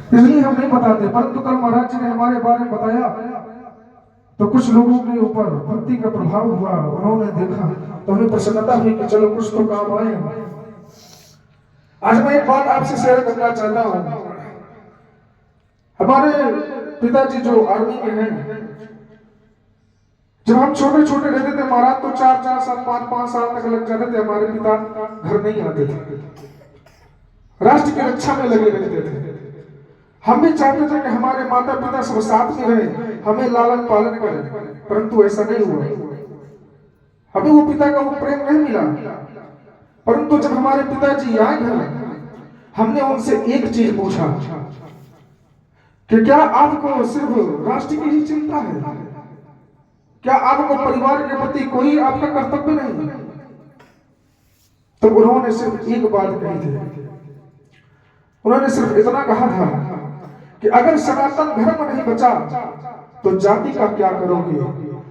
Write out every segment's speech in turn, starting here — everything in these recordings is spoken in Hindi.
इसलिए हम नहीं बताते। परंतु कल महाराज जी ने हमारे बारे में बताया तो कुछ लोगों के ऊपर भक्ति का प्रभाव हुआ, उन्होंने देखा तो हमें प्रसन्नता हुई कि चलो कुछ तो काम आए। आज मैं एक बात आपसे शेयर करना चाहता हूँ। हमारे पिताजी जो आर्मी में हैं, जब हम छोटे छोटे रहते थे महाराज तो 4-4 साल 5-5 साल तक लग जाते थे, हमारे पिता घर नहीं आते थे, राष्ट्र की रक्षा में लगे रहते थे। हम भी चाहते थे कि हमारे माता पिता सब साथ में रहे, हमें लालन पालन करें, परंतु ऐसा नहीं हुआ। हमें वो पिता का वो प्रेम नहीं मिला। परंतु जब हमारे पिताजी आए घर, हमने उनसे एक चीज पूछा कि क्या आपको सिर्फ राष्ट्र की ही चिंता है? क्या आपको परिवार के प्रति कोई आपका कर्तव्य नहीं? तो उन्होंने सिर्फ एक बात कही थी। उन्होंने सिर्फ इतना कहा था कि अगर सनातन धर्म नहीं बचा तो जाति का क्या करोगे,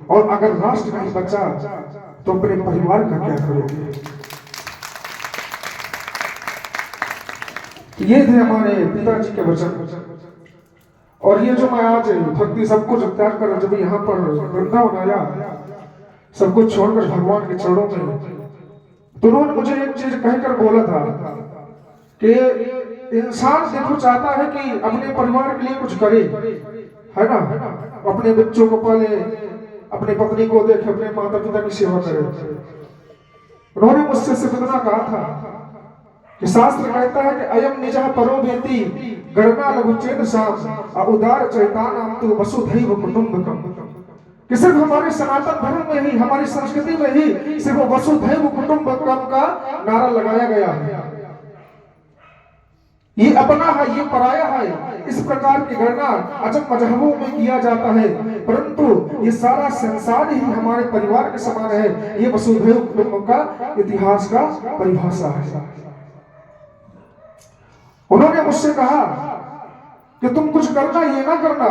और अगर राष्ट्र नहीं बचा तो अपने परिवार का क्या करोगे। ये थे हमारे पिताजी के वचन। और ये जो मैं आज भक्ति सब कुछ त्याग कर जब यहाँ पर वृंदावन आया, सब कुछ छोड़कर भगवान के चरणों में, तो उन्होंने मुझे एक चीज कहकर बोला था कि इंसान देखो चाहता है कि अपने परिवार के लिए कुछ करे, है ना, अपने बच्चों को पाले, अपने पत्नी को देखे, अपने माता पिता की सेवा करे। उन्होंने मुझसे सिर्फ इतना कहा था कि शास्त्र कहता है कि अयम निजः परो वेति गणना लघुचेत साम उदार चैतानाम तु वसुधैव कुटुंबकम। कि सिर्फ हमारे सनातन धर्म में ही, हमारी संस्कृति में ही सिर्फ वसुधैव कुटुंबकम का नारा लगाया गया है। ये अपना है, ये पराया है, इस प्रकार की गणना अजब मजहबों में किया जाता है, परंतु ये सारा संसार ही हमारे परिवार के समान है। ये वसुधैव कुटुंबकम का इतिहास का परिभाषा है। उन्होंने मुझसे कहा कि तुम कुछ करना, ये ना करना,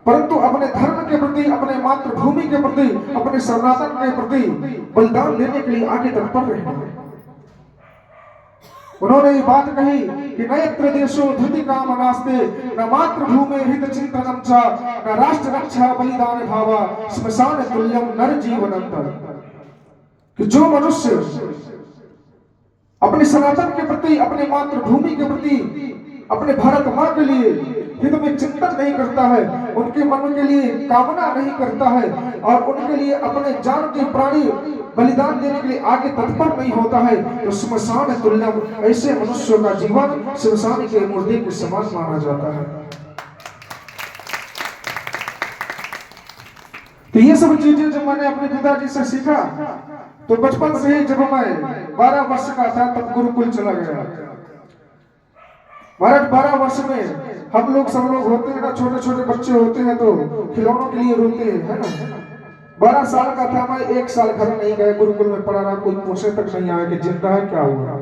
परंतु अपने धर्म के प्रति, अपने मातृभूमि के प्रति, अपने सनातन के प्रति बलिदान देने के लिए आगे तत्पर रहना। उन्होंने ये बात कही कि न यत्र देशो धृति कामनास्ते न मातृभूमि हित चिंतनम च न राष्ट्र रक्षा बलिदान भावा श्मशान तुल्यम नर जीवनंतर। कि जो मनुष्य अपने सनातन के प्रति, अपने मातृभूमि के प्रति, अपने भारत माँ के लिए हित में चिंतन नहीं करता है, उनके मन के लिए कामना नहीं करता है, और उनके लिए अपने जान के प्राणी बलिदान देने के लिए आगे तत्पर नहीं होता है, तो श्मशान तुल्यम, ऐसे मनुष्यों का जीवन श्मशान के मुर्दे के समान माना जाता है। तो ये सब चीजें जब मैंने अपने पिताजी से सीखा, तो बचपन से ही जब मैं 12 वर्ष का था तब गुरुकुल चला गया। महाराज 12 वर्ष में हम लोग सब लोग होते हैं ना, छोटे छोटे बच्चे होते हैं तो खिलौनों के लिए रोते हैं, है ना। 12 साल का था मैं, 1 साल घर नहीं गए, गुरुकुल में पढ़ा रहा, कोई पूछने तक नहीं आया कि जिंदा है क्या हुआ।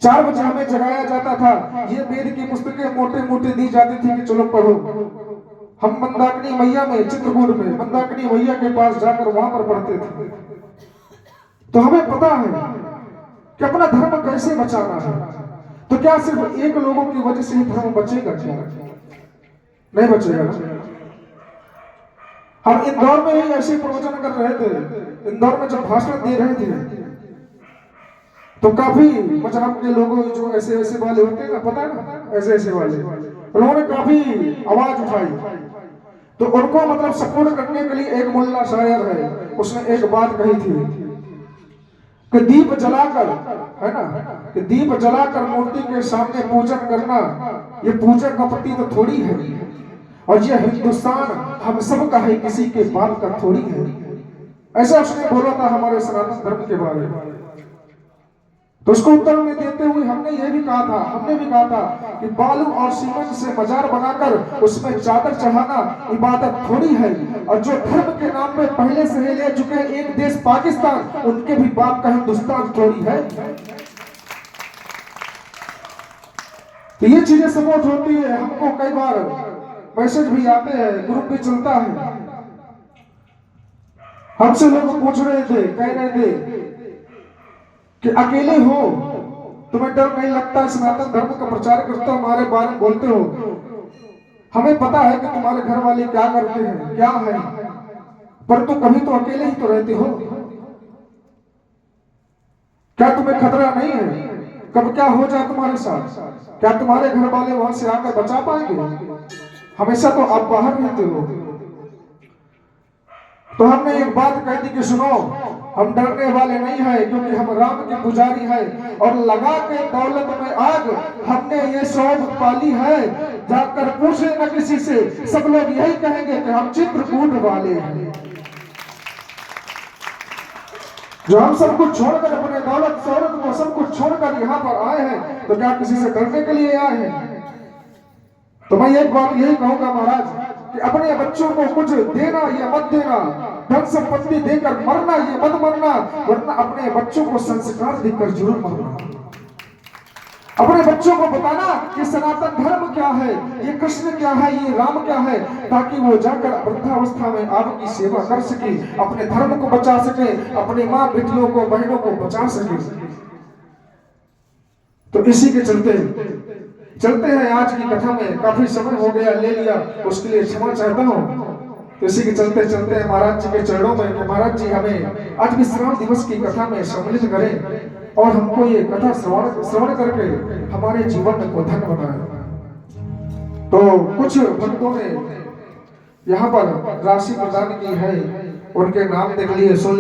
4 बजे हमें जगाया जाता था, ये वेद की पुस्तकें मोटे मोटे दी जाती थी कि चलो पढ़ो। हम मंदाकिनी मैया में, चित्रकूट में मंदाकिनी मैया के पास जाकर वहां पर पढ़ते थे। तो हमें पता है कि अपना धर्म कैसे बचाना है। तो क्या सिर्फ एक लोगों की वजह से ही धर्म बचेगा? क्या नहीं बचेगा ना। हम इंदौर में ही ऐसे प्रवचन कर रहे थे, इंदौर में जब भाषण दे रहे थे तो काफी मजहब के लोग जो ऐसे ऐसे वाले होते हैं ना, पता है ना, ऐसे ऐसे वाले, उन्होंने काफी आवाज उठाई। तो उनको मतलब सपोर्ट करने के लिए एक मुल्ला शायर है, उसने एक बात कही थी कि दीप जलाकर, है ना, कि दीप जलाकर मूर्ति के सामने पूजन करना ये पूजन का प्रतीक तो थोड़ी है, और ये हिंदुस्तान हम सब का है, किसी के बाप का थोड़ी है। ऐसा उसने बोला था हमारे सनातन धर्म के बारे में। तो उसको उत्तर में देते हुए हमने ये भी कहा था, हमने भी कहा था कि बालू और सीमेंट से मजार बनाकर उसमें चादर चढ़ाना इबादत थोड़ी है, और जो धर्म के नाम पे पहले से ही ले चुके एक देश पाकिस्तान, उनके भी बाप का हिंदुस्तान थोड़ी है। तो ये चीजें सपोर्ट होती है। हमको कई बार मैसेज भी आते हैं, ग्रुप भी चलता है, हमसे लोग पूछ रहे थे, कह रहे थे कि अकेले हो तुम्हें डर नहीं लगता? सनातन धर्म का प्रचार करते हो, हमारे बारे में बोलते हो, हमें पता है कि तुम्हारे घर वाले क्या करते हैं, क्या है, पर तुम कभी तो अकेले ही तो रहते हो। क्या तुम्हें खतरा नहीं है कब क्या हो जाए तुम्हारे साथ? क्या तुम्हारे घर वाले वहां से आकर बचा पाएंगे? हमेशा तो आप बाहर रहते हो। तो हमने एक बात कह दी कि सुनो, हम डरने वाले नहीं हैं, क्योंकि हम राम के पुजारी हैं, और लगा के दौलत में आग हमने ये शौक पाली है, जाकर पूछे न किसी से, सब लोग यही कहेंगे कि हम चित्रकूट वाले हैं। जो हम सब कुछ छोड़कर, अपने दौलत शौहरत को सब कुछ छोड़कर यहाँ पर आए हैं, तो क्या किसी से डरने के लिए आए हैं? तो मैं एक बात यही कहूंगा महाराज, कि अपने बच्चों को कुछ देना या मत देना, धन संपत्ति देकर मरना ये मत मरना, वरना अपने बच्चों को संस्कार देकर जरूर मरना। अपने बच्चों को बताना कि सनातन धर्म क्या है, ये कृष्ण क्या है, ये राम क्या है, ताकि वो जाकर वृद्धावस्था में आपकी सेवा कर सके, अपने धर्म को बचा सके, अपनी माँ बेटियों को, बहनों को बचा सके। तो इसी के चलते हैं आज की कथा में, काफी समय हो गया, ले लिया, उसके लिए क्षमा चाहता हूँ। तो इसी के चलते महाराज जी के चरणों में, तो महाराज जी हमें आज विश्राम दिवस की कथा में सम्मिलित करें और हमको ये कथा श्रवण करके हमारे जीवन को धन्य बनाए। तो कुछ भक्तों ने यहाँ पर राशि प्रदान की है, उनके नाम देख लिए, सुन लिए।